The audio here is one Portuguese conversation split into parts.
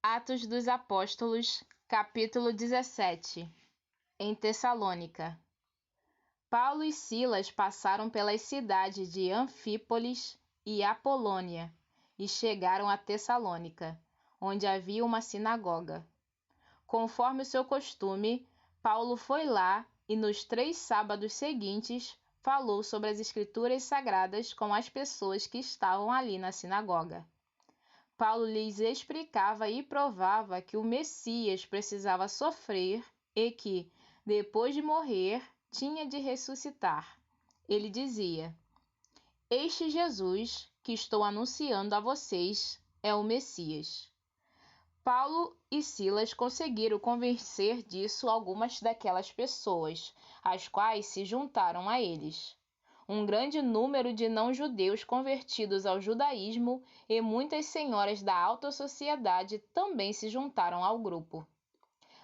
Atos dos Apóstolos, capítulo 17. Em Tessalônica. Paulo e Silas passaram pelas cidades de Anfípolis e Apolônia e chegaram a Tessalônica, onde havia uma sinagoga. Conforme o seu costume, Paulo foi lá e nos 3 sábados seguintes falou sobre as Escrituras Sagradas com as pessoas que estavam ali na sinagoga. Paulo lhes explicava e provava que o Messias precisava sofrer e que, depois de morrer, tinha de ressuscitar. Ele dizia: "Este Jesus, que estou anunciando a vocês, é o Messias." Paulo e Silas conseguiram convencer disso algumas daquelas pessoas, as quais se juntaram a eles. Um grande número de não-judeus convertidos ao judaísmo e muitas senhoras da alta sociedade também se juntaram ao grupo.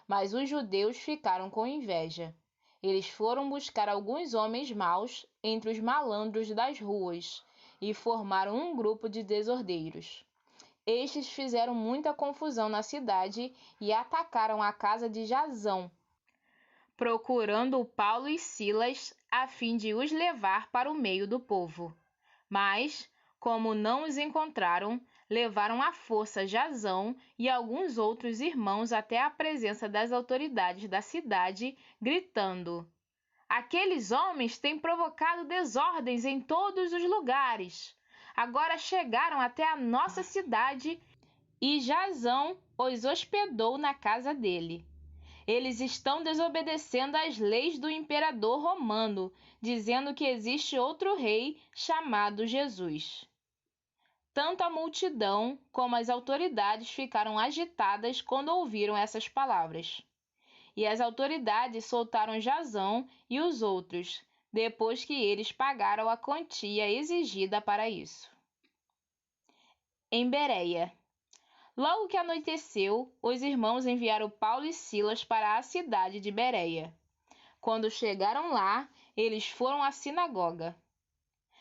Mas os judeus ficaram com inveja. Eles foram buscar alguns homens maus entre os malandros das ruas e formaram um grupo de desordeiros. Estes fizeram muita confusão na cidade e atacaram a casa de Jasão, procurando Paulo e Silas a fim de os levar para o meio do povo. Mas, como não os encontraram, levaram à força Jasão e alguns outros irmãos até a presença das autoridades da cidade, gritando: "Aqueles homens têm provocado desordens em todos os lugares. Agora chegaram até a nossa cidade e Jasão os hospedou na casa dele. Eles estão desobedecendo às leis do imperador romano, dizendo que existe outro rei chamado Jesus." Tanto a multidão como as autoridades ficaram agitadas quando ouviram essas palavras. E as autoridades soltaram Jasão e os outros, depois que eles pagaram a quantia exigida para isso. Em Bereia. Logo que anoiteceu, os irmãos enviaram Paulo e Silas para a cidade de Bereia. Quando chegaram lá, eles foram à sinagoga.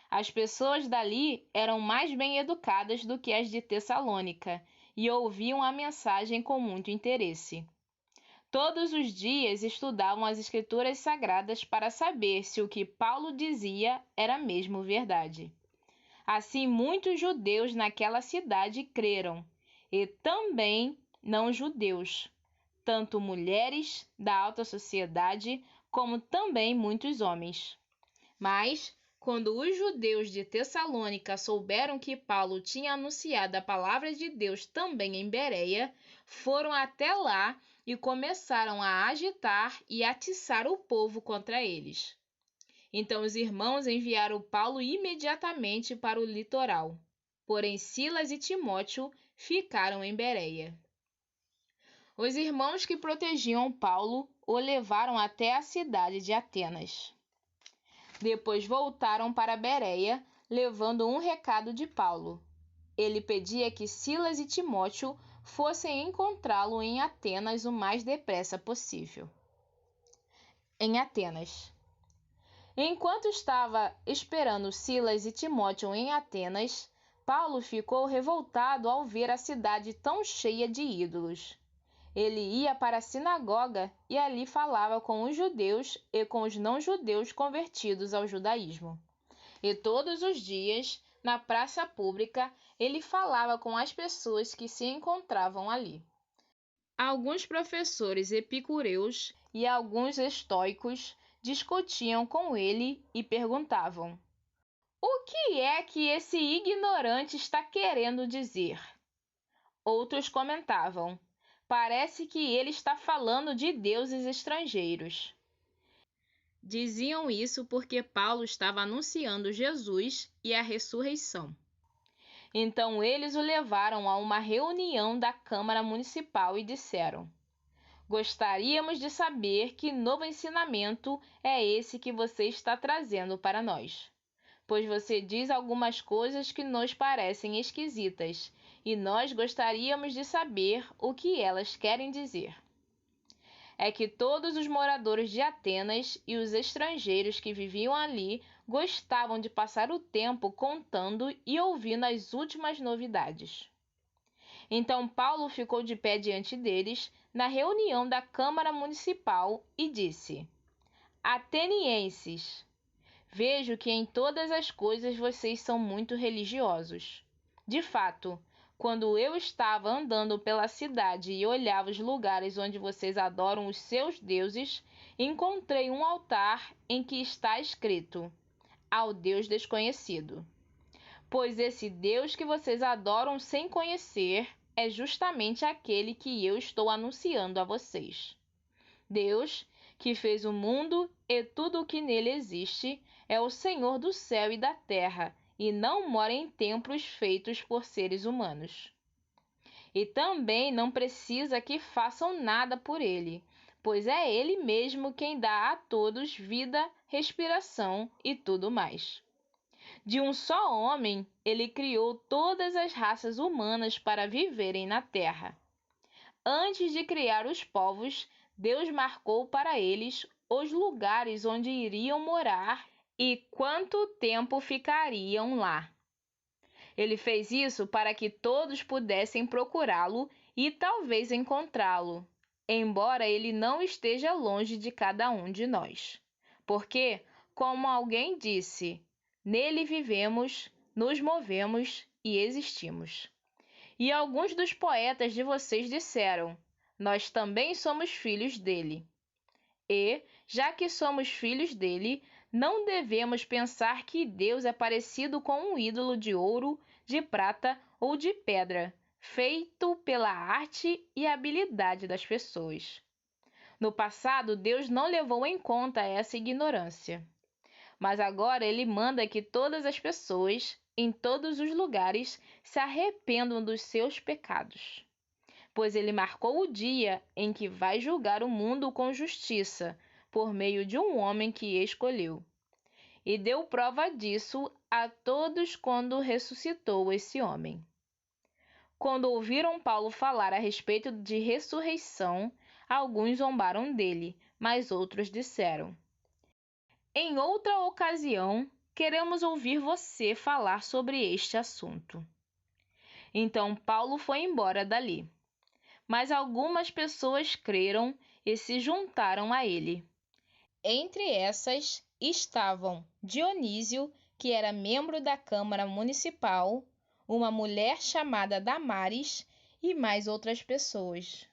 As pessoas dali eram mais bem educadas do que as de Tessalônica e ouviam a mensagem com muito interesse. Todos os dias estudavam as Escrituras Sagradas para saber se o que Paulo dizia era mesmo verdade. Assim, muitos judeus naquela cidade creram, e também não-judeus, tanto mulheres da alta sociedade, como também muitos homens. Mas, quando os judeus de Tessalônica souberam que Paulo tinha anunciado a palavra de Deus também em Bereia, foram até lá e começaram a agitar e atiçar o povo contra eles. Então os irmãos enviaram Paulo imediatamente para o litoral. Porém, Silas e Timóteo ficaram em Bereia. Os irmãos que protegiam Paulo o levaram até a cidade de Atenas. Depois voltaram para Bereia, levando um recado de Paulo. Ele pedia que Silas e Timóteo fossem encontrá-lo em Atenas o mais depressa possível. Em Atenas. Enquanto estava esperando Silas e Timóteo em Atenas, Paulo ficou revoltado ao ver a cidade tão cheia de ídolos. Ele ia para a sinagoga e ali falava com os judeus e com os não-judeus convertidos ao judaísmo. E todos os dias, na praça pública, ele falava com as pessoas que se encontravam ali. Alguns professores epicureus e alguns estoicos discutiam com ele e perguntavam: "O que é que esse ignorante está querendo dizer?" Outros comentavam: "Parece que ele está falando de deuses estrangeiros." Diziam isso porque Paulo estava anunciando Jesus e a ressurreição. Então eles o levaram a uma reunião da Câmara Municipal e disseram: "Gostaríamos de saber que novo ensinamento é esse que você está trazendo para nós. Pois você diz algumas coisas que nos parecem esquisitas, e nós gostaríamos de saber o que elas querem dizer." É que todos os moradores de Atenas e os estrangeiros que viviam ali gostavam de passar o tempo contando e ouvindo as últimas novidades. Então Paulo ficou de pé diante deles, na reunião da Câmara Municipal, e disse: Atenienses, vejo que em todas as coisas vocês são muito religiosos. De fato, quando eu estava andando pela cidade e olhava os lugares onde vocês adoram os seus deuses, encontrei um altar em que está escrito: Ao Deus desconhecido. Pois esse Deus que vocês adoram sem conhecer é justamente aquele que eu estou anunciando a vocês. Deus, que fez o mundo e tudo o que nele existe, é o Senhor do céu e da terra, e não mora em templos feitos por seres humanos. E também não precisa que façam nada por ele, pois é ele mesmo quem dá a todos vida, respiração e tudo mais. De um só homem, ele criou todas as raças humanas para viverem na terra. Antes de criar os povos, Deus marcou para eles os lugares onde iriam morar e quanto tempo ficariam lá. Ele fez isso para que todos pudessem procurá-lo e talvez encontrá-lo, embora ele não esteja longe de cada um de nós. Porque, como alguém disse, nele vivemos, nos movemos e existimos. E alguns dos poetas de vocês disseram: Nós também somos filhos dele. E, já que somos filhos dele, não devemos pensar que Deus é parecido com um ídolo de ouro, de prata ou de pedra, feito pela arte e habilidade das pessoas. No passado, Deus não levou em conta essa ignorância. Mas agora ele manda que todas as pessoas, em todos os lugares, se arrependam dos seus pecados. Pois ele marcou o dia em que vai julgar o mundo com justiça, por meio de um homem que escolheu. E deu prova disso a todos quando ressuscitou esse homem. Quando ouviram Paulo falar a respeito de ressurreição, alguns zombaram dele, mas outros disseram: Em outra ocasião, queremos ouvir você falar sobre este assunto. Então Paulo foi embora dali. Mas algumas pessoas creram e se juntaram a ele. Entre essas estavam Dionísio, que era membro da Câmara Municipal, uma mulher chamada Damaris e mais outras pessoas.